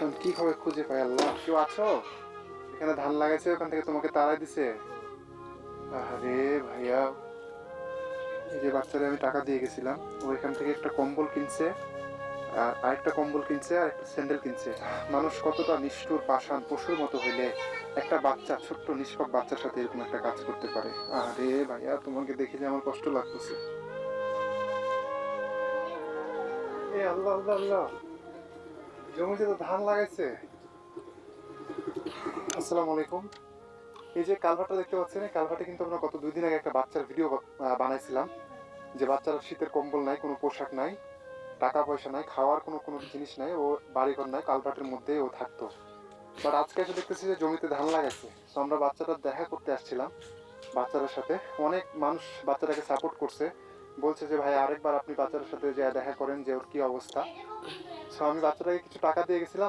এখন কিভাবে খুঁজে পাই আল্লাহ? কেউ আছো? এখানে ধান লাগাইছে, ওখান থেকে তোমাকে তাড়াই দিছে। আরে ভাইয়া, এই যে বাচ্চারে আমি টাকা দিয়ে গেছিলাম, ও এখান থেকে একটা কম্বল কিনছে, আর আরেকটা কম্বল কিনছে, আর একটা স্যান্ডেল কিনছে। মানুষ কতটা নিষ্ঠুর পাষাণ পশুর মতো হইলে একটা বাচ্চা, ছোট্ট নিষ্পাপ বাচ্চার সাথে এরকম একটা কাজ করতে পারে? আরে ভাইয়া, তোমাকে দেখে যে আমার কষ্ট লাগতেছে। এ আল্লাহ আল্লাহ আল্লাহ, জমিতে তো ধান লাগাইছে। আসসালামু আলাইকুম। এই যে কালভারটা দেখতে পাচ্ছেন, এই কালভার্টে কিন্তু আমরা গত 2 দিন আগে একটা বাচ্চার ভিডিও বানাইছিলাম, যে বাচ্চার শীতের কম্বল নাই, কোনো পোশাক নাই, টাকা পয়সা নাই, খাওয়ার কোনো কোনো জিনিস নাই, ও বাড়িঘর নাই, কালভার্টের মধ্যে ও থাকতো। বাট আজকে এসে দেখতেছি যে জমিতে ধান লাগাইছে। তো আমরা বাচ্চাটার দেখা করতে আসছিলাম, বাচ্চাটার সাথে অনেক মানুষ বাচ্চাটাকে সাপোর্ট করছে, বলছে যে ভাই আরেকবার আপনি বাচ্চাটার সাথে যে দেখা করেন যে ওর কি অবস্থা। সো আমি বাচ্চাটাকে কিছু টাকা দিয়ে গেছিলাম।